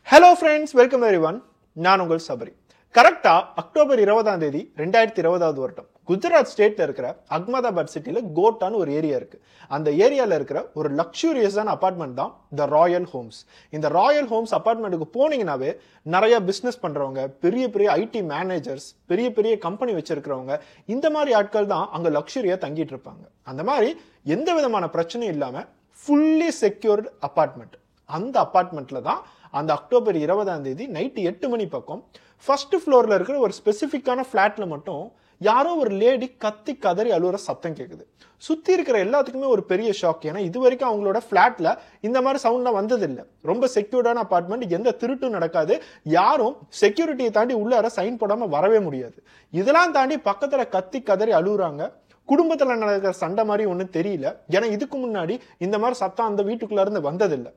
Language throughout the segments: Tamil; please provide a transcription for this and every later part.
Hello friends, welcome everyone. நான் உங்கள் சபரி. கரெக்டா அக்டோபர் 20ஆம் தேதி 2020வது வருடம் குஜராத் ஸ்டேட்ல இருக்கிற அகமதாபாத் சிட்டில கோட்டான்னு ஒரு ஏரியா இருக்கு. அந்த ஏரியால இருக்கிற ஒரு லக்ஸூரியஸான அபார்ட்மெண்ட் தான் த ராயல் ஹோம்ஸ். இந்த ராயல் ஹோம்ஸ் அபார்ட்மெண்ட்டுக்கு போனீங்கன்னாவே நிறைய பிசினஸ் பண்றவங்க, பெரிய பெரிய ஐடி மேனேஜர்ஸ், பெரிய பெரிய கம்பெனி வச்சிருக்கிறவங்க, இந்த மாதிரி ஆட்கள் தான் அங்க லக்ஸூரியா தங்கிட்டு இருப்பாங்க. அந்த மாதிரி எந்த விதமான பிரச்சனையும் இல்லாம ஃபுல்லி செக்யூர்டு அபார்ட்மெண்ட். அந்த அபார்ட்மெண்ட்ல தான் அந்த அக்டோபர் 20ஆம் தேதி நைட்டு 8 மணி பக்கம் ஃபர்ஸ்ட் ஃப்ளோர்ல இருக்கிற ஒரு ஸ்பெசிஃபிக்கான ஃபிளாட்ல மட்டும் யாரோ ஒரு லேடி கத்தி கதறி அழுவுற சத்தம் கேட்குது. சுத்தி இருக்கிற எல்லாத்துக்குமே ஒரு பெரிய ஷாக். ஏன்னா இது வரைக்கும் அவங்களோட ஃபிளாட்ல இந்த மாதிரி சவுண்ட்லாம் வந்ததில்லை. ரொம்ப செக்யூர்டான அபார்ட்மெண்ட், எந்த திருட்டும் நடக்காது, யாரும் செக்யூரிட்டியை தாண்டி உள்ளார சைன் போடாம வரவே முடியாது. இதெல்லாம் தாண்டி பக்கத்துல கத்தி கதறி அழுகுறாங்க. குடும்பத்துல நடக்கிற சண்டை மாதிரி ஒன்றும் தெரியல. ஏன்னா இதுக்கு முன்னாடி இந்த மாதிரி சத்தம் அந்த வீட்டுக்குள்ள இருந்து வந்ததில்லை.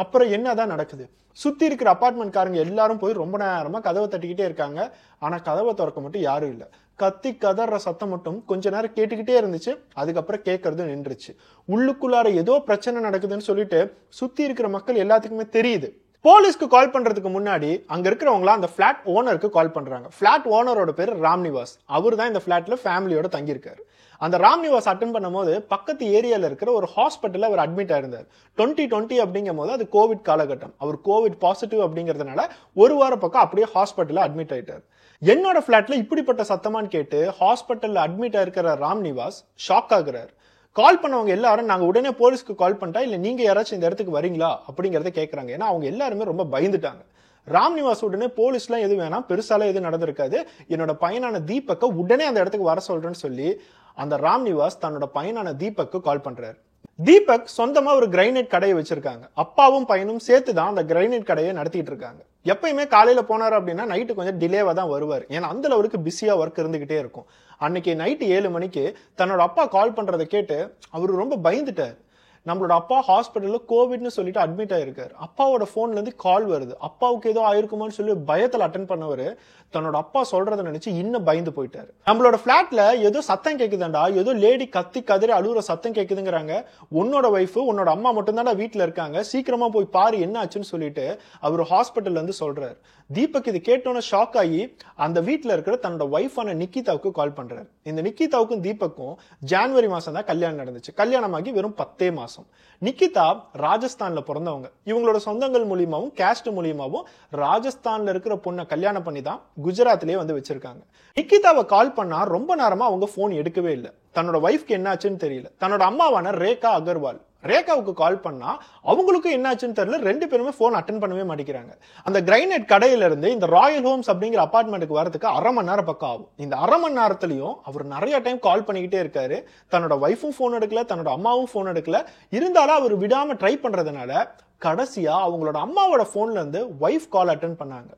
அப்புறம் என்னதான் நடக்குது? சுத்தி இருக்கிற அபார்ட்மெண்ட் காரங்க எல்லாரும் போய் ரொம்ப நேரமா கதவை தட்டிக்கிட்டே இருக்காங்க. ஆனா கதவை திறக்க மட்டும் யாரும் இல்ல. கத்தி கதற சத்தம் மட்டும் கொஞ்ச நேரம் கேட்டுக்கிட்டே இருந்துச்சு. அதுக்கப்புறம் கேட்கறது நின்றுச்சு. உள்ளுக்குள்ளார ஏதோ பிரச்சனை நடக்குதுன்னு சொல்லிட்டு சுத்தி இருக்கிற மக்கள் எல்லாத்துக்குமே தெரியுது. போலீஸ்க்கு கால் பண்றதுக்கு முன்னாடி அங்க இருக்கிறவங்களா அந்த பிளாட் ஓனருக்கு கால் பண்றாங்க. பிளாட் ஓனரோட பேரு ராம்நிவாஸ். அவர் தான் இந்த பிளாட்ல ஃபேமிலியோட தங்கியிருக்காரு. அந்த ராம்நிவாஸ் அட்டன் பண்ணும்போது பக்கத்து ஏரியால இருக்கிற ஒரு ஹாஸ்பிட்டல்ல அவர் அட்மிட் ஆயிருந்தார். 2020 அப்படிங்கும் போது அது கோவிட் காலகட்டம். அவர் கோவிட் பாசிட்டிவ் அப்படிங்கறதுனால ஒரு வாரம் பக்கம் அப்படியே ஹாஸ்பிட்டல்ல அட்மிட் ஆயிட்டார். என்னோட பிளாட்ல இப்படிப்பட்ட சத்தமான்னு கேட்டு ஹாஸ்பிட்டல்ல அட்மிட் ஆயிருக்கிற ராம்நிவாஸ் ஷாக் ஆகுறாரு. கால் பண்ணவங்க எல்லாரும் நாங்க உடனே போலீஸ்க்கு கால் பண்ணிட்டா இல்ல நீங்க யாராச்சும் இந்த இடத்துக்கு வரீங்களா அப்படிங்கறத கேட்கறாங்க. ஏன்னா அவங்க எல்லாருமே ரொம்ப பயந்துட்டாங்க. ராம்நிவாஸ் உடனே போலீஸ்லாம் எது வேணாம், பெருசால எதுவும் நடந்திருக்காது, என்னோட பையனான தீபக்க உடனே அந்த இடத்துக்கு வர சொல்றேன்னு சொல்லி அந்த ராம்நிவாஸ் தன்னோட பையனான தீபக்கு கால் பண்றாரு. தீபக் சொந்தமா ஒரு கிரைனைட் கடையை வச்சிருக்காங்க. அப்பாவும் பையனும் சேர்த்து தான் அந்த கிரைனைட் கடையை நடத்திட்டு இருக்காங்க. எப்பயுமே காலையில போனாரு அப்படின்னா நைட்டு கொஞ்சம் டிலேவா தான் வருவார். ஏன்னா அந்த அளவுக்கு பிஸியா ஒர்க் இருந்துகிட்டே இருக்கும். அன்னைக்கு நைட்டு 7 மணிக்கு தன்னோட அப்பா கால் பண்றதை கேட்டு அவரு ரொம்ப பயந்துட்டார். நம்மளோட அப்பா ஹாஸ்பிட்டல்ல கோவிட்னு சொல்லிட்டு அட்மிட் ஆயிருக்காரு. அப்பாவோட போன்ல இருந்து கால் வருது. அப்பாவுக்கு ஏதோ ஆயிருக்குமான்னு சொல்லி பயத்துல அட்டன் பண்ணவரு தன்னோட அப்பா சொல்றதை நினைச்சு இன்னும் பயந்து போயிட்டாரு. நம்மளோட பிளாட்ல ஏதோ சத்தம் கேக்குதாண்டா, ஏதோ லேடி கத்தி கதறி அழுகுற சத்தம் கேக்குதுங்கிறாங்க. உன்னோட ஒய்ஃப் உன்னோட அம்மா மட்டும் தான்டா வீட்டுல இருக்காங்க, சீக்கிரமா போய் பாரு என்ன ஆச்சுன்னு சொல்லிட்டு அவர் ஹாஸ்பிட்டல்ல இருந்து சொல்றாரு. தீபக் இது கேட்டோன்னு ஷாக் ஆகி அந்த வீட்டுல இருக்கிற தன்னோட ஒய்ஃபான நிக்கிதாவுக்கு கால் பண்றாரு. இந்த நிக்கிதாவுக்கும் தீபக்கும் ஜனவரி மாசம் தான் கல்யாணம் நடந்துச்சு. கல்யாணமாகி வெறும் 10 மாசம். நிக்கிதா ராஜஸ்தான்ல பிறந்தவங்க. இவங்களோட சொந்தங்கள் மூலியமாவும் கேஸ்ட் மூலியமாவும் ராஜஸ்தான்ல இருக்கிற பொண்ணை கல்யாணம் பண்ணி தான் குஜராத்லயே வந்து வச்சிருக்காங்க. நிக்கிதாவை கால் பண்ணா ரொம்ப நேரமா அவங்க போன் எடுக்கவே இல்லை. தன்னோட ஒய்ஃப்க்கு என்னாச்சுன்னு தெரியல. தன்னோட அம்மாவான ரேகா அகர்வால், ரேகாவுக்கு கால் பண்ணா அவங்களுக்கு என்னாச்சுன்னு தெரியல. ரெண்டு பேருமே போன் அட்டன் பண்ணவே மாட்டேங்கிறாங்க. அந்த கிரைனைட் கடையில இருந்து இந்த ராயல் ஹோம்ஸ் அப்படிங்கிற அபார்ட்மெண்ட்டுக்கு வரதுக்கு 1/2 மணி நேரம் பக்கம் ஆகும். இந்த 1/2 மணி நேரத்திலையும் அவர் நிறைய டைம் கால் பண்ணிக்கிட்டே இருக்காரு. தன்னோட ஒய்ஃபும் போன் எடுக்கல, தன்னோட அம்மாவும் போன் எடுக்கல. இருந்தாலும் அவர் விடாம ட்ரை பண்றதுனால கடைசியா அவங்களோட அம்மாவோட போன்ல இருந்து ஒய்ஃப் கால் அட்டன் பண்ணாங்க.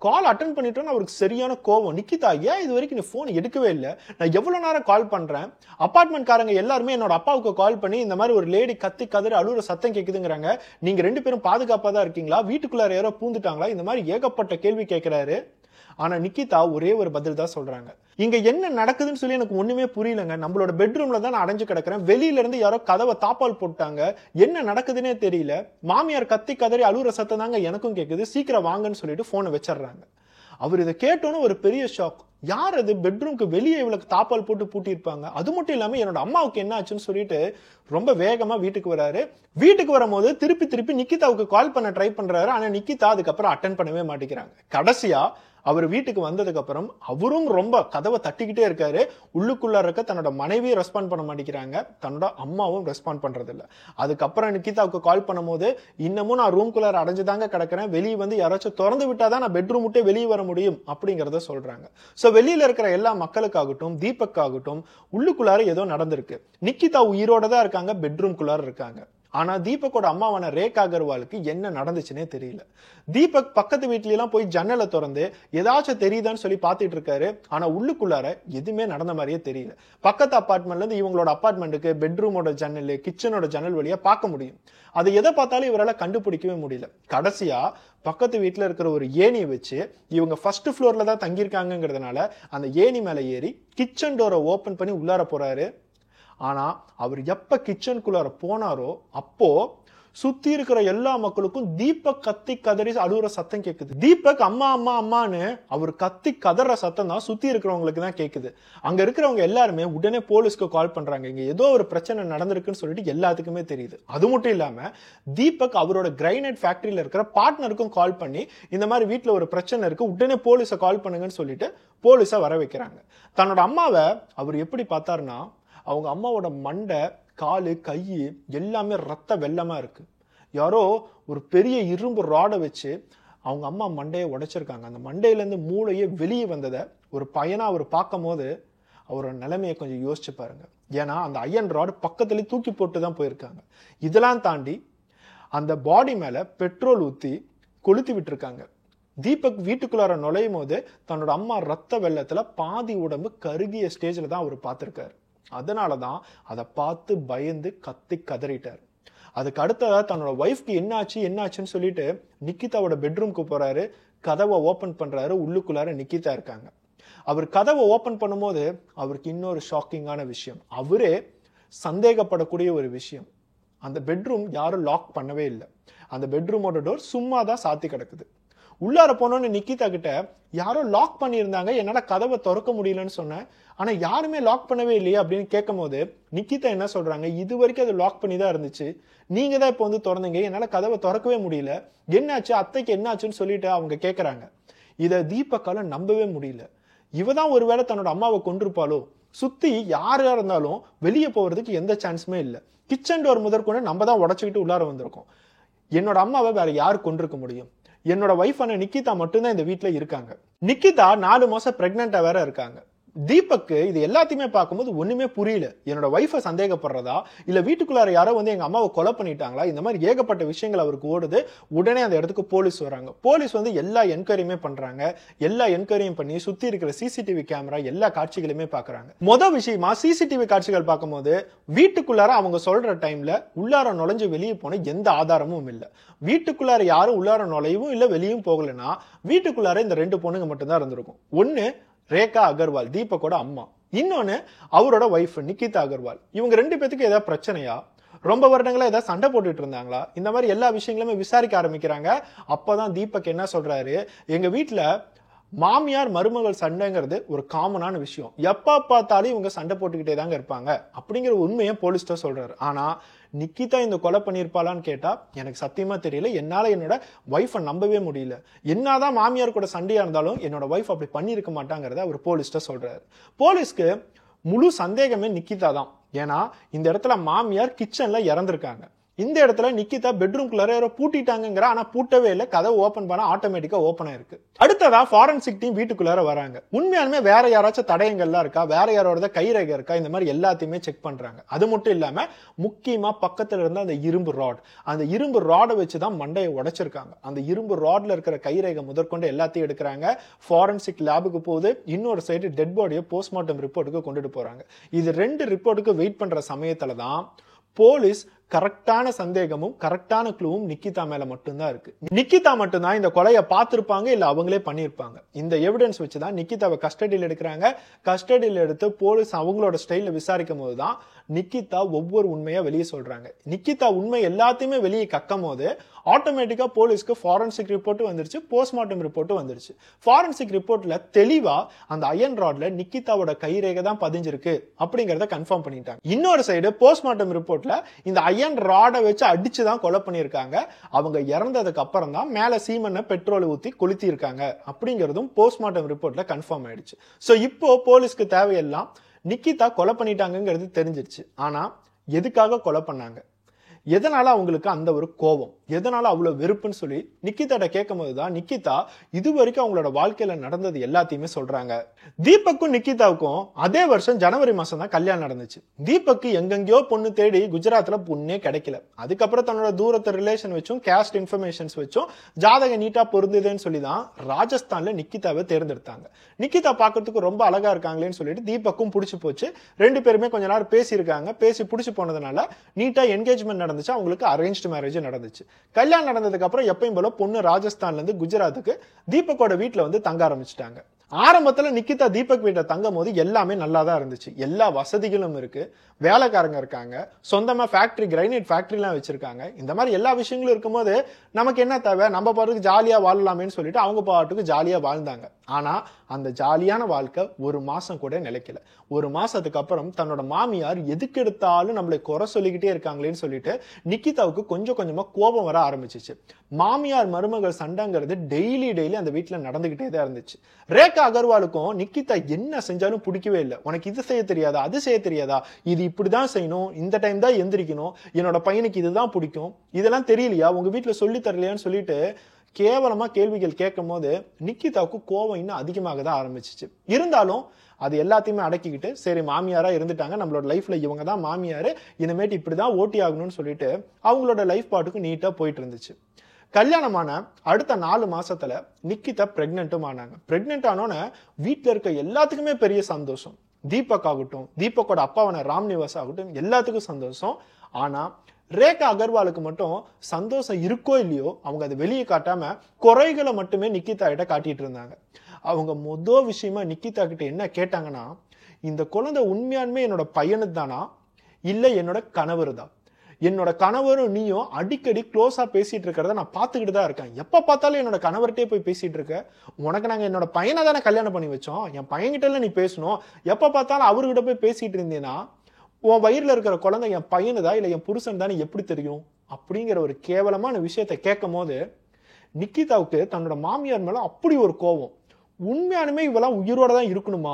கால் அட்டன் பண்ணிட்டோன்னு அவருக்கு சரியான கோவம். நிக்கிதா, ஏன் இது வரைக்கும் நீ போன் எடுக்கவே இல்லை? நான் எவ்வளவு நேரம் கால் பண்றேன், அபார்ட்மெண்ட் காரங்க எல்லாருமே என்னோட அப்பாவுக்கு கால் பண்ணி இந்த மாதிரி ஒரு லேடி கத்தி கதறி அழுகுற சத்தம் கேக்குதுங்கிறாங்க, நீங்க 2 பேரும் பாதுகாப்பா தான் இருக்கீங்களா, வீட்டுக்குள்ளார யாரோ பூந்துட்டாங்களா, இந்த மாதிரி ஏகப்பட்ட கேள்வி கேட்கிறாரு. ஆனா நிக்கிதா ஒரே ஒரு பதில் தான் சொல்றாங்க. இங்க என்ன நடக்குதுன்னு சொல்லி எனக்கு ஒண்ணுமே புரியலங்க. நம்மளோட பெட்ரூம்ல தான் நான் அடைஞ்சு கிடக்கிறேன். வெளியில இருந்து யாரோ கதவை தாப்பால் போட்டாங்க. என்ன நடக்குதுன்னே தெரியல. மாமியார் கத்தி கதறி அழுகுற சத்தம் தாங்க எனக்கும் கேக்குது. சீக்கிரம் வாங்கன்னு சொல்லிட்டு போனை வச்சிடறாங்க. அவர் இதை கேட்டோன்னு ஒரு பெரிய ஷாக். யார் அது பெட்ரூம்க்கு வெளியே இவ்வளவு தாப்பால் போட்டு பூட்டியிருப்பாங்க? அது மட்டும் இல்லாம என்னோட அம்மாவுக்கு என்ன ஆச்சுன்னு சொல்லிட்டு ரொம்ப வேகமா வீட்டுக்கு வராரு. வீட்டுக்கு வரும்போது திருப்பி திருப்பி நிக்கிதாவுக்கு கால் பண்ண ட்ரை பண்றாரு. ஆனா நிக்கிதா அதுக்கப்புறம் அட்டன் பண்ணவே மாட்டேங்கிறாங்க. கடைசியா அவர் வீட்டுக்கு வந்ததுக்கு அப்புறம் அவரும் ரொம்ப கதவை தட்டிக்கிட்டே இருக்காரு. உள்ளுக்குள்ள இருக்க தன்னோட மனைவியை ரெஸ்பாண்ட் பண்ண மாட்டேங்கிறாங்க, தன்னோட அம்மாவும் ரெஸ்பாண்ட் பண்றது இல்ல. அதுக்கப்புறம் நிக்கிதாவுக்கு கால் பண்ணும்போது, இன்னமும் நான் ரூம்குள்ளார அடைஞ்சுதாங்க கிடக்கிறேன், வெளியே வந்து யாராச்சும் திறந்து விட்டாதான் நான் பெட்ரூம் விட்டே வெளியே வர முடியும் அப்படிங்கறத சொல்றாங்க. சோ வெளியில இருக்கிற எல்லா மக்களுக்காகட்டும் தீபக் ஆகட்டும் உள்ளுக்குள்ளார ஏதோ நடந்திருக்கு. நிக்கிதா உயிரோட தான் இருக்காங்க, பெட்ரூம்குள்ளார இருக்காங்க. ஆனா தீபக்கோட அம்மாவான ரேகா அகர்வாலுக்கு என்ன நடந்துச்சுன்னே தெரியல. தீபக் பக்கத்து வீட்ல எல்லாம் போய் ஜன்னலை திறந்து ஏதாச்சும் தெரியுதான்னு சொல்லி பாத்துட்டு இருக்காரு. ஆனா உள்ளுக்குள்ளார எதுவுமே நடந்த மாதிரியே தெரியல. பக்கத்து அபார்ட்மெண்ட்ல இருந்து இவங்களோட அபார்ட்மெண்ட்டுக்கு பெட்ரூமோட ஜன்னல், கிச்சனோட ஜன்னல் வழியா பார்க்க முடியும். அதை எதை பார்த்தாலும் இவரால் கண்டுபிடிக்கவே முடியல. கடைசியா பக்கத்து வீட்டுல இருக்கிற ஒரு ஏணியை வச்சு இவங்க ஃபர்ஸ்ட் ஃப்ளோர்ல தான் தங்கியிருக்காங்கிறதுனால அந்த ஏணி மேல ஏறி கிச்சன் டோரை ஓபன் பண்ணி உள்ளார போறாரு. ஆனா அவர் எப்ப கிச்சனுக்குள்ளார போனாரோ அப்போ சுத்தி இருக்கிற எல்லா மக்களுக்கும் தீபக் கத்தி கதறி அழுகுற சத்தம் கேக்குது. தீபக் அம்மா அம்மா அம்மான்னு அவர் கத்தி கதற சத்தம் தான் சுத்தி இருக்கிறவங்களுக்கு தான் கேக்குது. அங்க இருக்கிறவங்க எல்லாருமே உடனே போலீஸ்க்கு கால் பண்றாங்க. இங்க ஏதோ ஒரு பிரச்சனை நடந்திருக்குன்னு சொல்லிட்டு எல்லாத்துக்குமே தெரியுது. அது மட்டும் இல்லாம தீபக் அவரோட கிரைனைட் ஃபேக்டரியில இருக்கிற பார்ட்னருக்கும் கால் பண்ணி இந்த மாதிரி வீட்டுல ஒரு பிரச்சனை இருக்கு, உடனே போலீஸை கால் பண்ணுங்கன்னு சொல்லிட்டு போலீஸை வர வைக்கிறாங்க. தன்னோட அம்மாவை அவர் எப்படி பார்த்தாருன்னா, அவங்க அம்மாவோட மண்டை, காலு, கை எல்லாமே ரத்த வெள்ளமா இருக்கு. யாரோ ஒரு பெரிய இரும்பு ராடை வச்சு அவங்க அம்மா மண்டையை உடைச்சிருக்காங்க. அந்த மண்டையில இருந்து மூளையே வெளியே வந்ததை ஒரு பையனா அவர் பார்க்கும் போது அவரோட நிலைமையை கொஞ்சம் யோசிச்சு பாருங்க. ஏன்னா அந்த அயன் ராடு பக்கத்துலயே தூக்கி போட்டு தான் போயிருக்காங்க. இதெல்லாம் தாண்டி அந்த பாடி மேல பெட்ரோல் ஊத்தி கொளுத்தி விட்டுருக்காங்க. தீபக் வீட்டுக்குள்ளார நுழையும் போது தன்னோட அம்மா ரத்த வெள்ளத்துல பாதி உடம்பு கருகிய ஸ்டேஜ்ல தான் அவர் பார்த்திருக்காரு. அதனாலதான் அதை பார்த்து பயந்து கத்தி கதறிட்டார். அதுக்கு அடுத்ததா தன்னோட ஒய்ஃப்க்கு என்னாச்சுன்னு சொல்லிட்டு நிக்கிதாவோட பெட்ரூம்க்கு போறாரு. கதவை ஓபன் பண்றாரு. உள்ளுக்குள்ளார நிக்கிதா இருக்காங்க. அவர் கதவை ஓபன் பண்ணும்போது அவருக்கு இன்னொரு ஷாக்கிங்கான விஷயம், அவரே சந்தேகப்படக்கூடிய ஒரு விஷயம். அந்த பெட்ரூம் யாரும் லாக் பண்ணவே இல்லை. அந்த பெட்ரூமோட டோர் சும்மா தான் சாத்தி கிடக்குது. உள்ளார போனோன்னு நிக்கிதா கிட்ட யாரோ லாக் பண்ணியிருந்தாங்க, என்னால கதவை திறக்க முடியலன்னு சொன்னேன், ஆனா யாருமே லாக் பண்ணவே இல்லையா அப்படின்னு கேட்கும் போது நிக்கிதா என்ன சொல்றாங்க, இது வரைக்கும் அது லாக் பண்ணி தான் இருந்துச்சு, நீங்க தான் இப்போ வந்து திறந்தீங்க, என்னால கதவை திறக்கவே முடியல, என்னாச்சு அத்தைக்கு என்னாச்சுன்னு சொல்லிட்டு அவங்க கேட்கறாங்க. இதை தீபக்கால நம்பவே முடியல. இவதான் ஒருவேளை தன்னோட அம்மாவை கொண்டிருப்பாளோ? சுத்தி யாரா இருந்தாலும் வெளியே போறதுக்கு எந்த சான்ஸுமே இல்லை. கிச்சன் டோர் முதற்கொண்டு நம்ம தான் உடச்சுக்கிட்டு உள்ளார வந்திருக்கோம். என்னோட அம்மாவை வேற யாரு கொண்டிருக்க முடியும்? என்னோட வைஃபான நிக்கிதா மட்டும்தான் இந்த வீட்டுல இருக்காங்க. நிக்கிதா 4 மாசம் பிரெக்னெண்டா வேற இருக்காங்க. தீபக்கு இது எல்லாத்தையுமே பார்க்கும்போது ஒண்ணுமே புரியல. என்னோட வைஃபை சந்தேகப்படுறதா, இல்ல வீட்டுக்குள்ளார யாரோ வந்து எங்க அம்மாவை கொலை பண்ணிட்டாங்களா, இந்த மாதிரி ஏகப்பட்ட விஷயங்கள் அவருக்கு ஓடுது. உடனே அந்த இடத்துக்கு போலீஸ் வராங்க. போலீஸ் வந்து எல்லா என்கொயரியுமே பண்றாங்க. எல்லா என்கொயரியும் பண்ணி சுத்தி இருக்கிற சிசிடிவி கேமரா எல்லா காட்சிகளுமே பாக்குறாங்க. மொதல் விஷயமா சிசிடிவி காட்சிகள் பார்க்கும்போது வீட்டுக்குள்ளார அவங்க சொல்ற டைம்ல உள்ளார நுழைஞ்சு வெளியே போன எந்த ஆதாரமும் இல்லை. வீட்டுக்குள்ளார யாரும் உள்ளார நுழையவும் இல்ல வெளியும் போகலன்னா வீட்டுக்குள்ளார இந்த 2 பொண்ணுங்க மட்டும்தான் இருந்திருக்கும். ஒன்னு ரேகா அகர்வால், தீபக்கோட அம்மா. இன்னொன்னு அவரோட வைஃப் நிக்கிதா அகர்வால். இவங்க 2 பேத்துக்கு ஏதாவது பிரச்சனையா, ரொம்ப வருடங்களா ஏதாவது சண்டை போட்டுட்டு இருந்தாங்களா, இந்த மாதிரி எல்லா விஷயங்களுமே விசாரிக்க ஆரம்பிக்கிறாங்க. அப்பதான் தீபக் என்ன சொல்றாரு, எங்க வீட்டுல மாமியார் மருமகள் சண்டைங்கிறது ஒரு காமனான விஷயம், எப்ப பார்த்தாலும் இவங்க சண்டை போட்டுக்கிட்டே தாங்க இருப்பாங்க அப்படிங்கிற உண்மையை போலீஸ்ட சொல்றாரு. ஆனா நிக்கிதா இந்த கொலை பண்ணிருப்பாளான்னு கேட்டா எனக்கு சத்தியமா தெரியல, என்னால என்னோட வைஃபை நம்பவே முடியல. என்னதான் மாமியார் கூட சண்டையா இருந்தாலும் என்னோட வைஃப் அப்படி பண்ணிருக்க மாட்டாங்கிறத அவர் போலீஸ்ட சொல்றாரு. போலீஸ்க்கு முழு சந்தேகமே நிக்கிதா தான். ஏன்னா இந்த இடத்துல மாமியார் கிச்சன்ல இறந்திருக்காங்க. இந்த இடத்துல நிக்கிதா பெட்ரூம்குள்ளார யாரோ பூட்டிட்டாங்க, ஆனா பூட்டவே இல்லை, கதவை ஓபன் பண்ணா ஆட்டோமேட்டிக்கா ஓபன் ஆயிருக்கு. அடுத்ததா ஃபாரன்சிக் டீம் வீட்டுக்குள்ளார வராங்க. உண்மையாலுமே வேற யாராச்சும் தடயங்கள்லாம் இருக்கா, வேற யாரோட கைரேகை இருக்கா, இந்த மாதிரி எல்லாத்தையுமே செக் பண்றாங்க. அது மட்டும் இல்லாம முக்கியமா பக்கத்துல இருந்த அந்த இரும்பு ராட், அந்த இரும்பு ராடை வச்சுதான் மண்டையை உடைச்சிருக்காங்க. அந்த இரும்பு ராட்ல இருக்கிற கைரேகை முதற்கொண்டு எல்லாத்தையும் எடுக்கிறாங்க. ஃபாரன்சிக் லேபுக்கு போகுது. இன்னொரு சைடு டெட் பாடியை போஸ்ட்மார்ட்டம் ரிப்போர்ட்டுக்கு கொண்டுட்டு போறாங்க. இது 2 ரிப்போர்ட்டுக்கு வெயிட் பண்ற சமயத்துல தான் போலீஸ் கரெக்டான சந்தேகமும் கரெக்டான க்ளூவும் நிக்கிதா மேல மட்டும்தான் இருக்கு. நிக்கிதா மட்டும்தான் இந்த கொலையை பார்த்திருப்பாங்க, இல்ல அவங்களே பண்ணிருப்பாங்க. இந்த எவிடன்ஸ் வச்சுதான் நிக்கிதாவை கஸ்டடியில் எடுக்கிறாங்க. கஸ்டடியில் எடுத்து போலீஸ் அவங்களோட ஸ்டைல்ல விசாரிக்கும் போதுதான் நிக்கிதா ஒவ்வொரு உண்மையா வெளியே சொல்றாங்க. நிக்கிதா உண்மை எல்லாத்தையுமே வெளியே கக்கும் போது ஆட்டோமேட்டிக்கா போலீஸ்க்கு ஃபாரன்சிக் ரிப்போர்ட் வந்துருச்சு, போஸ்ட்மார்ட்டம் ரிப்போர்ட் வந்துருச்சு. ஃபாரன்சிக் ரிப்போர்ட்ல தெளிவா அந்த அயன் ராட்ல நிக்கிதாவோட கைரேகை தான் பதிஞ்சிருக்கு அப்படிங்கறத கன்ஃபார்ம் பண்ணிட்டாங்க. இன்னொரு சைடு போஸ்ட்மார்ட்டம் ரிப்போர்ட்ல இந்த அயன் ராடை வச்சு அடிச்சுதான் கொலை பண்ணிருக்காங்க. அவங்க இறந்ததுக்கு அப்புறம் தான் மேல சீமனை பெட்ரோல் ஊத்தி கொளுத்தி இருக்காங்க அப்படிங்கறதும் போஸ்ட்மார்ட்டம் ரிப்போர்ட்ல கன்ஃபார்ம் ஆயிடுச்சு. சோ இப்போ போலீஸ்க்கு தேவையெல்லாம் நிக்கிதா கொலை பண்ணிட்டாங்கிறது தெரிஞ்சிருச்சு. ஆனா எதுக்காக கொலை பண்ணாங்க, எதனால அவங்களுக்கு அந்த ஒரு கோபம், எதனால அவ்வளவு வெறுப்புன்னு சொல்லி நிக்கிதாட்ட கேட்கும் போதுதான் நிக்கிதா இது வரைக்கும் அவங்களோட வாழ்க்கையில நடந்தது எல்லாத்தையுமே சொல்றாங்க. தீபக்கும் நிக்கிதாவுக்கும் அதே வருஷம் ஜனவரி மாசம் தான் கல்யாணம் நடந்துச்சு. தீபக்கு எங்கெங்கயோ பொண்ணு தேடி குஜராத்ல பொண்ணே கிடைக்கல. அதுக்கப்புறம் தன்னோட தூரத்தை ரிலேஷன் வச்சும் கேஸ்ட் இன்ஃபர்மேஷன்ஸ் வச்சும் ஜாதக நீட்டா பொருந்துதுன்னு சொல்லிதான் ராஜஸ்தான்ல நிக்கிதாவை தேர்ந்தெடுத்தாங்க. நிக்கிதா பாக்கிறதுக்கு ரொம்ப அழகா இருக்காங்களேன்னு சொல்லிட்டு தீபக்கும் பிடிச்சு போச்சு. 2 பேருமே கொஞ்ச நேரம் பேசியிருக்காங்க. பேசி பிடிச்சு போனதுனால நீட்டா என்கேஜ்மெண்ட் நடந்துச்சு. அவங்களுக்கு அரேஞ்ச்டு மேரேஜ் நடந்துச்சு. கல்யாணம் நடந்ததுக்கு அப்புறம் எப்பயும் போல பொண்ணு ராஜஸ்தான்ல இருந்து குஜராத்துக்கு தீபக்கோட வீட்டுல வந்து தங்க ஆரம்பிச்சுட்டாங்க. ஆரம்பத்துல நிக்கிதா தீபக் வீட்டை தங்கும் போது எல்லாமே நல்லா தான் இருந்துச்சு. எல்லா வசதிகளும் இருக்கு, வேலைக்காரங்க இருக்காங்க, சொந்தமா ஃபேக்டரி, கிரைனைட் ஃபேக்டரிலாம் வச்சிருக்காங்க. இந்த மாதிரி எல்லா விஷயங்களும் இருக்கும்போது நமக்கு என்ன தேவை, நம்ம பாட்டுக்கு ஜாலியா வாழலாமேன்னு சொல்லிட்டு அவங்க பாட்டுக்கு ஜாலியா வாழ்ந்தாங்க. ஆனா அந்த ஜாலியான வாழ்க்கை ஒரு மாசம் கூட நிலைக்கல. ஒரு மாசத்துக்கு அப்புறம் தன்னோட மாமியார் எதுக்கு எடுத்தாலும் நம்மளை குறை சொல்லிக்கிட்டே இருக்காங்களேன்னு சொல்லிட்டு நிக்கிதாவுக்கு கொஞ்சம் கொஞ்சமா கோபம் வர ஆரம்பிச்சிச்சு. மாமியார் மருமகள் சண்டைங்கிறது டெய்லி அந்த வீட்டுல நடந்துகிட்டே தான் இருந்துச்சு. ரேகா அகர்வாலுக்கும் நிக்கிதா என்ன செஞ்சாலும் பிடிக்கவே இல்லை. உனக்கு இது செய்ய தெரியாதா, அது செய்ய தெரியாதா, இது இப்படிதான் செய்யணும், இந்த டைம் தான் எந்திரிக்கணும், என்னோட பையனுக்கு இதுதான் பிடிக்கும், இதெல்லாம் தெரியலையா, உங்க வீட்டுல சொல்லி தரலையான்னு சொல்லிட்டு கேவலமா கேள்விகள் கேட்கும் போது நிக்கிதாவுக்கு கோவம் இன்னும் அதிகமாக தான் ஆரம்பிச்சிச்சு. இருந்தாலும் அது எல்லாத்தையுமே அடக்கிக்கிட்டு சரி மாமியாரா இருந்துட்டாங்க, நம்மளோட லைஃப்ல இவங்க தான் மாமியாரு, இனிமேட்டு இப்படிதான் ஓட்டி ஆகணும்னு சொல்லிட்டு அவங்களோட லைஃப் பாட்டுக்கு நீட்டா போயிட்டு இருந்துச்சு. கல்யாணமான அடுத்த 4 மாசத்துல நிக்கிதா பிரெக்னென்ட்டும் ஆனாங்க. பிரெக்னென்ட் ஆனோன்னு வீட்டுல இருக்க எல்லாத்துக்குமே பெரிய சந்தோஷம். தீபக் ஆகட்டும், தீபக்கோட அப்பாவான ராம்நிவாஸ் ஆகட்டும், எல்லாத்துக்கும் சந்தோஷம். ஆனா ரேகா அகர்வாலுக்கு மட்டும் சந்தோஷம் இருக்கோ இல்லையோ அவங்க அதை வெளியே காட்டாம குறைகளை மட்டுமே நிக்கிதா கிட்ட காட்டிட்டு இருந்தாங்க. அவங்க முதல் விஷயமா நிக்கிதா கிட்ட என்ன கேட்டாங்கன்னா, இந்த குழந்தை உண்மையானுமே என்னோட பையனு தானா இல்ல என்னோட கணவர் தான், என்னோட கணவரும் நீயும் அடிக்கடி க்ளோஸா பேசிட்டு இருக்கிறத நான் பார்த்துக்கிட்டு தான் இருக்கேன், எப்ப பார்த்தாலும் என்னோட கணவர்கிட்டே போய் பேசிட்டு இருக்க, உனக்கு நாங்க என்னோட பையனை தானே கல்யாணம் பண்ணி வச்சோம், என் பையன்கிட்ட நீ பேசணும், எப்ப பார்த்தாலும் அவர்கிட்ட போய் பேசிட்டு இருந்தீங்கன்னா உன் வயிறுல இருக்கிற குழந்தை என் பையனுதா இல்ல என் புருஷன் தானே எப்படி தெரியும் அப்படிங்கிற ஒரு கேவலமான விஷயத்தை கேட்கும் போது நிக்கிதாவுக்கு தன்னோட மாமியார் மேல அப்படி ஒரு கோபம். உண்மையானுமே இவெல்லாம் உயிரோட தான் இருக்கணுமா,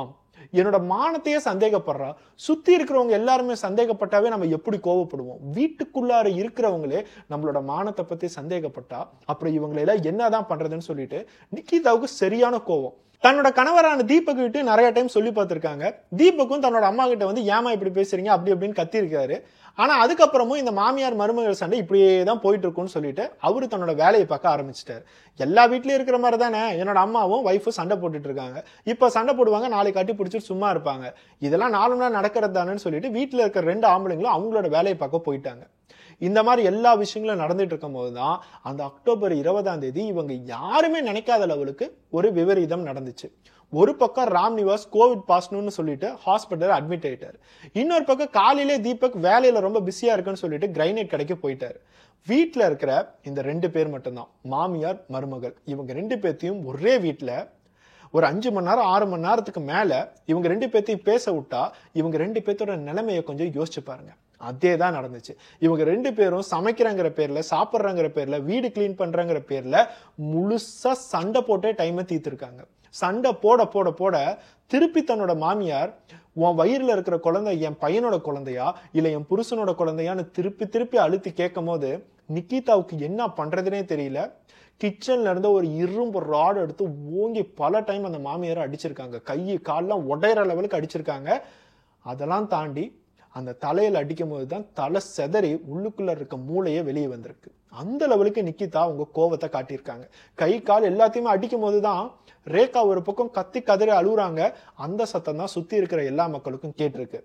என்னோட மானத்தையே சந்தேகப்படுறா, சுத்தி இருக்கிறவங்க எல்லாருமே சந்தேகப்பட்டாவே நம்ம எப்படி கோவப்படுவோம், வீட்டுக்குள்ளார இருக்கிறவங்களே நம்மளோட மானத்தை பத்தி சந்தேகப்பட்டா அப்புறம் இவங்களை எல்லாம் என்னதான் பண்றதுன்னு சொல்லிட்டு நிக்கிதாவுக்கு சரியான கோவம். தன்னோட கணவரான தீபக் கிட்ட நிறைய டைம் சொல்லி பார்த்திருக்காங்க. தீபக்கும் தன்னோட அம்மா கிட்ட வந்து ஏமா இப்படி பேசுறீங்க அப்படி அப்படின்னு கத்திருக்காரு. ஆனா அதுக்கப்புறமும் இந்த மாமியார் மருமகள் சண்டை இப்படியே தான் போயிட்டு இருக்கும்னு சொல்லிட்டு அவரு தன்னோட வேலையை பார்க்க ஆரம்பிச்சிட்டாரு. எல்லா வீட்லயும் இருக்கிற மாதிரி தானே என்னோட அம்மாவும் வைஃபும் சண்டை போட்டுட்டு இருக்காங்க, இப்ப சண்டை போடுவாங்க, நாளைக்கு கட்டி பிடிச்சிட்டு சும்மா இருப்பாங்க, இதெல்லாம் 4 நாள் நடக்கிறது தானேன்னு சொல்லிட்டு வீட்டுல இருக்கிற 2 ஆம்பளைங்களும் அவங்களோட வேலையை பார்க்க போயிட்டாங்க. இந்த மாதிரி எல்லா விஷயங்களும் நடந்துட்டு இருக்கும் போதுதான் அந்த அக்டோபர் 20 இவங்க யாருமே நினைக்காத லெவலுக்கு ஒரு விபரீதம் நடந்துச்சு. ஒரு பக்கம் ராம்நிவாஸ் கோவிட் பாசிட்டிவ்னு சொல்லிட்டு ஹாஸ்பிட்டல் அட்மிட் ஆயிட்டாரு. இன்னொரு பக்கம் காலையிலே தீபக் வேலையில ரொம்ப பிஸியா இருக்குன்னு சொல்லிட்டு கிரைனைட் கடைக்கு போயிட்டாரு. வீட்டுல இருக்கிற இந்த 2 பேர் மட்டும்தான், மாமியார் மருமகள், இவங்க 2 பேர்த்தையும் ஒரே வீட்டுல ஒரு 5 மணி நேரம் 6 மணி நேரத்துக்கு மேல இவங்க 2 பேர்த்தையும் பேச விட்டா இவங்க 2 பேர்த்தோட நிலைமையை கொஞ்சம் யோசிச்சு பாருங்க. அதே தான் நடந்துச்சு. இவங்க 2 பேரும் சமைக்கிறங்கிற பேர்ல, சாப்பிட்றங்கிற பேர்ல, வீடு கிளீன் பண்றங்கிற பேர்ல முழுசா சண்டை போட்டே டைமை தீர்த்திருக்காங்க. சண்டை போட போட போட திருப்பி தன்னோட மாமியார் உன் வயிறுல இருக்கிற குழந்தை என் பையனோட குழந்தையா இல்ல என் புருஷனோட குழந்தையான்னு திருப்பி திருப்பி அழுத்தி கேட்கும் போது நிக்கிதாவுக்கு என்ன பண்றதுனே தெரியல. கிச்சன்ல இருந்து ஒரு இரும்பு ராட் எடுத்து ஓங்கி பல டைம் அந்த மாமியாரை அடிச்சிருக்காங்க. கை கால்லாம் உடையிற லெவலுக்கு அடிச்சிருக்காங்க. அதெல்லாம் தாண்டி அந்த தலையில அடிக்கும் போதுதான் தலை செதறி உள்ளுக்குள்ள இருக்க மூளையே வெளியே வந்திருக்கு. அந்த லெவலுக்கு நிக்கிதா அவங்க கோவத்தை காட்டியிருக்காங்க. கை கால் எல்லாத்தையுமே அடிக்கும் போதுதான் ரேகா ஒரு பக்கம் கத்தி கதறி அழுகுறாங்க. அந்த சத்தம் தான் சுத்தி இருக்கிற எல்லா மக்களுக்கும் கேட்டிருக்கு.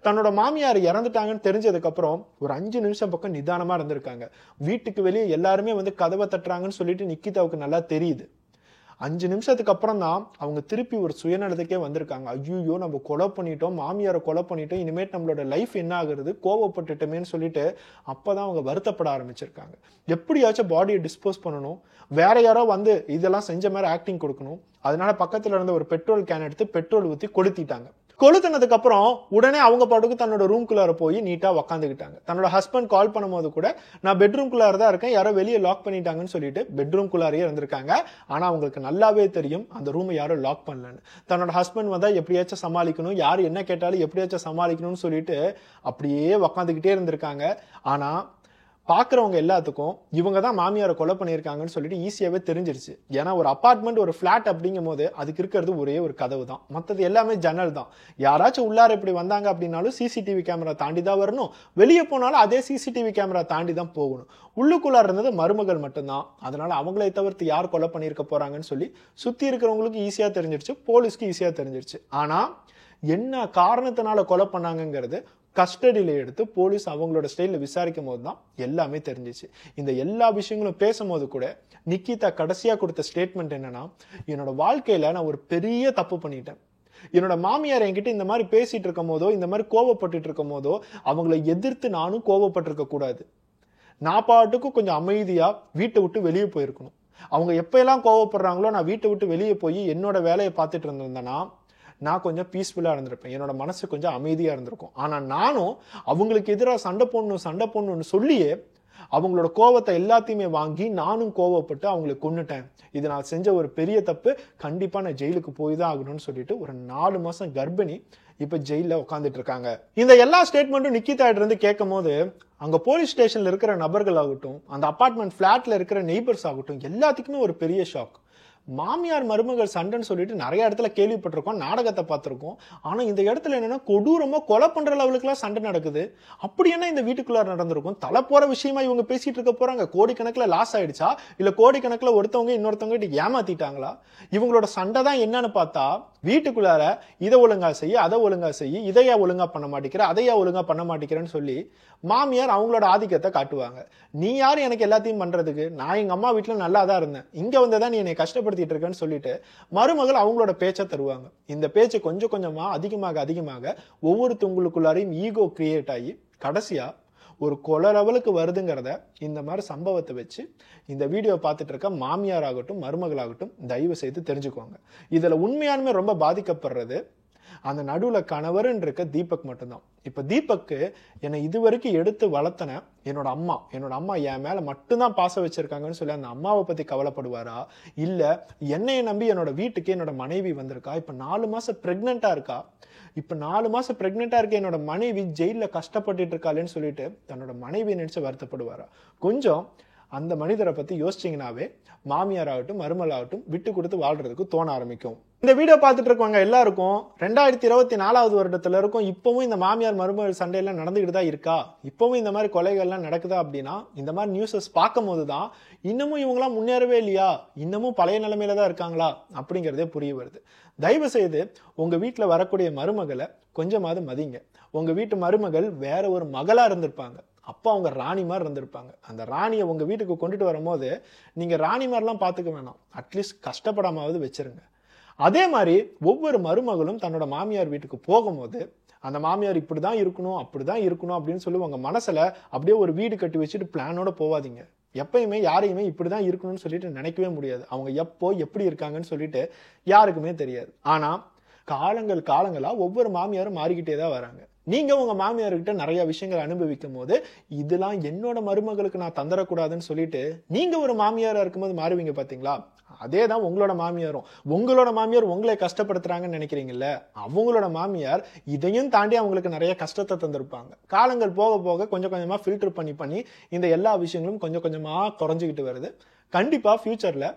தன்னோட மாமியார் இறந்துட்டாங்கன்னு தெரிஞ்சதுக்கு அப்புறம் ஒரு 5 நிமிஷம் பக்கம் நிதானமா இருந்திருக்காங்க. வீட்டுக்கு வெளியே எல்லாருமே வந்து கதவை தட்டுறாங்கன்னு சொல்லிட்டு நிக்கிதாவுக்கு நல்லா தெரியுது. 5 நிமிஷத்துக்கு அப்புறம் தான் அவங்க திருப்பி ஒரு சுயநலத்துக்கே வந்திருக்காங்க. ஐயோ நம்ம கொலை பண்ணிட்டோம், மாமியாரை கொலை பண்ணிட்டோம், இனிமேட் நம்மளோட லைஃப் என்ன ஆகுறது, கோவப்பட்டுட்டோமேன்னு சொல்லிட்டு அப்பதான் அவங்க வருத்தப்பட ஆரம்பிச்சிருக்காங்க. எப்படியாச்சும் பாடியை டிஸ்போஸ் பண்ணணும், வேற யாரோ வந்து இதெல்லாம் செஞ்ச மாதிரி ஆக்டிங் கொடுக்கணும். அதனால பக்கத்துல இருந்த ஒரு பெட்ரோல் கேன் எடுத்து பெட்ரோல் ஊத்தி கொளுத்திட்டாங்க. கொளுத்தினதுக்கு அப்புறம் உடனே அவங்க பாட்டுக்கு தன்னோட ரூம்குள்ளார போய் நீட்டா உக்காந்துக்கிட்டாங்க. தன்னோட ஹஸ்பண்ட் கால் பண்ணும்போது கூட நான் பெட்ரூம்குள்ளார தான் இருக்கேன், யாரோ வெளியே லாக் பண்ணிட்டாங்கன்னு சொல்லிட்டு பெட்ரூம்குள்ளாரையே இருந்திருக்காங்க. ஆனா அவங்களுக்கு நல்லாவே தெரியும் அந்த ரூமை யாரும் லாக் பண்ணலன்னு. தன்னோட ஹஸ்பண்ட் வந்தா எப்படியாச்சும் சமாளிக்கணும், யாரு என்ன கேட்டாலும் எப்படியாச்சும் சமாளிக்கணும்னு சொல்லிட்டு அப்படியே உக்காந்துக்கிட்டே இருந்திருக்காங்க. ஆனா பாக்குறவங்க எல்லாத்துக்கும் இவங்க தான் மாமியாரை கொலை பண்ணியிருக்காங்கன்னு சொல்லிட்டு ஈஸியாவே தெரிஞ்சிருச்சு. ஏன்னா ஒரு அபார்ட்மெண்ட் ஒரு பிளாட் அப்படிங்கும் போது அதுக்கு இருக்கிறது ஒரே ஒரு கதவு தான், மற்றது எல்லாமே ஜன்னல் தான். யாராச்சும் உள்ளார இப்படி வந்தாங்க அப்படின்னாலும் சிசிடிவி கேமரா தாண்டி தான் வரணும், வெளியே போனாலும் அதே சிசிடிவி கேமரா தாண்டி தான் போகணும். உள்ளுக்குள்ளார இருந்தது மருமகள் மட்டும்தான். அதனால அவங்களை தவிர்த்து யார் கொலை பண்ணியிருக்க போறாங்கன்னு சொல்லி சுத்தி இருக்கிறவங்களுக்கு ஈஸியா தெரிஞ்சிருச்சு, போலீஸ்க்கு ஈஸியா தெரிஞ்சிருச்சு. ஆனா என்ன காரணத்தினால கொலை பண்ணாங்கிறது கஸ்டடியில எடுத்து போலீஸ் அவங்களோட ஸ்டைல விசாரிக்கும் போது தான் எல்லாமே தெரிஞ்சிச்சு. இந்த எல்லா விஷயங்களும் பேசும்போது கூட நிக்கிதா கடைசியா கொடுத்த ஸ்டேட்மெண்ட் என்னன்னா, என்னோட வாழ்க்கையில நான் ஒரு பெரிய தப்பு பண்ணிட்டேன். என்னோட மாமியார் என்கிட்ட இந்த மாதிரி பேசிட்டு இருக்கும் போதோ, இந்த மாதிரி கோவப்பட்டு இருக்கும் போதோ அவங்களை எதிர்த்து நானும் கோவப்பட்டிருக்க கூடாது. நான் பாட்டுக்கும் கொஞ்சம் அமைதியா வீட்டை விட்டு வெளியே போயிருக்கணும். அவங்க எப்பெல்லாம் கோவப்படுறாங்களோ நான் வீட்டை விட்டு வெளியே போய் என்னோட வேலையை பார்த்துட்டு இருந்தேன்னா நான் கொஞ்சம் பீஸ்ஃபுல்லா இருந்திருப்பேன். என்னோட மனசு கொஞ்சம் அமைதியா இருந்திருக்கும். ஆனா நானும் அவங்களுக்கு எதிராக சண்டை போடணும்னு சொல்லியே அவங்களோட கோவத்தை எல்லாத்தையுமே வாங்கி நானும் கோவப்பட்டு அவங்களை கொன்னுட்டேன். இது நான் செஞ்ச ஒரு பெரிய தப்பு. கண்டிப்பா நான் ஜெயிலுக்கு போய் தான் ஆகணும்னு சொல்லிட்டு ஒரு 4 மாசம் கர்ப்பிணி இப்ப ஜெயில உட்காந்துட்டு இருக்காங்க. இந்த எல்லா ஸ்டேட்மெண்ட்டும் நிக்கிதா இருந்து கேட்கும் போது அங்க போலீஸ் ஸ்டேஷன்ல இருக்கிற நபர்கள் ஆகட்டும், அந்த அபார்ட்மெண்ட் பிளாட்ல இருக்கிற நெய்பர்ஸ் ஆகட்டும், எல்லாத்துக்குமே ஒரு பெரிய ஷாக். மாமியார் மருமகள் சண்டைன்னு சொல்லிட்டு நிறைய இடத்துல கேள்விப்பட்டிருக்கோம், நாடகத்தை பார்த்திருக்கோம். ஆனா இந்த இடத்துல என்னன்னா கொடூரமா கொலை பண்ற லெவலுக்கு எல்லாம் சண்டை நடக்குது. அப்படி என்ன இந்த வீட்டுக்குள்ளார நடந்திருக்கும்? தலை போற விஷயமா இவங்க பேசிட்டு இருக்க போறாங்க. கோடிக்கணக்கில் லாஸ் ஆயிடுச்சா, இல்ல கோடிக்கணக்கில் ஒருத்தவங்க இன்னொருத்தவங்க ஏமாத்திட்டாங்களா? இவங்களோட சண்டை தான் என்னன்னு பார்த்தா வீட்டுக்குள்ளார இதை ஒழுங்கா செய்ய, அதை ஒழுங்கா செய்ய, இதையா ஒழுங்கா பண்ண மாட்டேங்கிற, அதையா ஒழுங்கா பண்ண மாட்டேங்கிறேன்னு சொல்லி மாமியார் அவங்களோட ஆதிக்கத்தை காட்டுவாங்க. நீ யாரு எனக்கு எல்லாத்தையும் பண்றதுக்கு? நான் எங்க அம்மா வீட்டுல நல்லா தான் இருந்தேன், இங்க வந்ததான் நீ என்னை கஷ்டப்படுத்திட்டு இருக்கேன்னு சொல்லிட்டு மருமகள் அவங்களோட பேச்சை தருவாங்க. இந்த பேச்சு கொஞ்சம் கொஞ்சமா அதிகமாக ஒவ்வொருத்தவங்களுக்குள்ளாரையும் ஈகோ கிரியேட் ஆகி கடைசியா ஒரு கொலை லெவலுக்கு வருதுங்கிறத இந்த மாதிரி சம்பவத்தை வச்சு இந்த வீடியோ பார்த்துட்டு இருக்க மாமியார் ஆகட்டும் மருமகளாகட்டும் தயவு செய்து தெரிஞ்சுக்கோங்க. இதுல உண்மையானுமே ரொம்ப பாதிக்கப்படுறது அந்த நடுவுல கணவர்ன்னு இருக்க தீபக் மட்டும்தான். இப்ப தீபக்கு என்னை இதுவரைக்கும் எடுத்து வளர்த்தன என்னோட அம்மா என் மேல மட்டும்தான் பாசம் வச்சிருக்காங்கன்னு சொல்லி அந்த அம்மாவை பத்தி கவலைப்படுவாரா, இல்ல என்னைய நம்பி என்னோட வீட்டுக்கு என்னோட மனைவி வந்திருக்கா, இப்ப 4 மாசம் பிரெக்னெண்டா இருக்கா, இருக்க என்னோட மனைவி ஜெயில கஷ்டப்பட்டு இருக்காளேன்னு சொல்லிட்டு தன்னோட மனைவி நினைச்சு வருத்தப்படுவாரா? கொஞ்சம் அந்த மனிதரை பத்தி யோசிச்சீங்கன்னாவே மாமியார் ஆகட்டும் மருமகளாகட்டும் விட்டு கொடுத்து வாழ்றதுக்கு தோண ஆரம்பிக்கும். இந்த வீடியோ பார்த்துட்டு இருக்கவங்க எல்லாருக்கும் 2024 வருடத்துல இருக்கும் இப்பவும் இந்த மாமியார் மருமகள் சண்டையெல்லாம் நடந்துகிட்டு தான் இருக்கா, இப்பவும் இந்த மாதிரி கொலைகள்லாம் நடக்குதா அப்படின்னா இந்த மாதிரி நியூஸஸ் பார்க்கும் போதுதான் இன்னமும் இவங்களாம் முன்னேறவே இல்லையா, இன்னமும் பழைய நிலைமையில தான் இருக்காங்களா அப்படிங்கறதே புரிய வருது. தயவு செய்து உங்க வீட்டுல வரக்கூடிய மருமகளை கொஞ்சமாவது மதிங்க. உங்க வீட்டு மருமகள் வேற ஒரு மகளா இருந்திருப்பாங்க, அப்போ அவங்க ராணி மாதிரி இருந்திருப்பாங்க. அந்த ராணியை உங்க வீட்டுக்கு கொண்டுட்டு வரும்போது நீங்க ராணி மாதிரிலாம் பார்த்துக்க வேணாம், அட்லீஸ்ட் கஷ்டப்படாமாவது வச்சிருங்க. அதே மாதிரி ஒவ்வொரு மருமகளும் தன்னோட மாமியார் வீட்டுக்கு போகும்போது அந்த மாமியார் இப்படிதான் இருக்கணும் அப்படிதான் இருக்கணும் அப்படின்னு சொல்லி உங்க மனசுல அப்படியே ஒரு வீடு கட்டி வச்சுட்டு பிளானோட போவாதீங்க. எப்பயுமே யாரையுமே இப்படிதான் இருக்கணும்னு சொல்லிட்டு நினைக்கவே முடியாது. அவங்க எப்போ எப்படி இருக்காங்கன்னு சொல்லிட்டு யாருக்குமே தெரியாது. ஆனா காலங்களா ஒவ்வொரு மாமியாரும் மாறிக்கிட்டே தான் வராங்க. நீங்க உங்க மாமியார்கிட்ட நிறைய விஷயங்கள் அனுபவிக்கும் போது இதெல்லாம் என்னோட மருமகளுக்கு நான் தந்துடக்கூடாதுன்னு சொல்லிட்டு நீங்க ஒரு மாமியாரா இருக்கும்போது மாறுவீங்க பாத்தீங்களா? அதேதான் உங்களோட மாமியார் உங்களை கஷ்டப்படுத்துறாங்கன்னு நினைக்கிறீங்கல்ல, அவங்களோட மாமியார் இதையும் தாண்டி அவங்களுக்கு நிறைய கஷ்டத்தை தந்திருப்பாங்க. காலங்கள் போக போக கொஞ்சம் கொஞ்சமா ஃபில்டர் பண்ணி இந்த எல்லா விஷயங்களும் கொஞ்சம் கொஞ்சமா குறைஞ்சிக்கிட்டு வருது. கண்டிப்பா ஃபியூச்சர்ல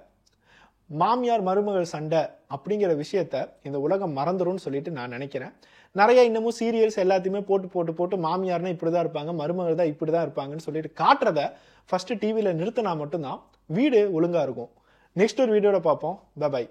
மாமியார் மருமகள் சண்டை அப்படிங்கிற விஷயத்த இந்த உலகம் மறந்துரும்னு சொல்லிட்டு நான் நினைக்கிறேன். நிறைய இன்னமும் சீரியல்ஸ் எல்லாத்தையுமே போட்டு மாமியார்னா இப்படிதான் இருப்பாங்க, மருமகள் தான் இப்படிதான் இருப்பாங்கன்னு சொல்லிட்டு காட்டுறத ஃபர்ஸ்ட் டிவியில நிறுத்தினா மட்டும்தான் வீடு ஒழுங்கா இருக்கும். நெக்ஸ்ட் ஒரு வீடியோட பார்ப்போம். பை.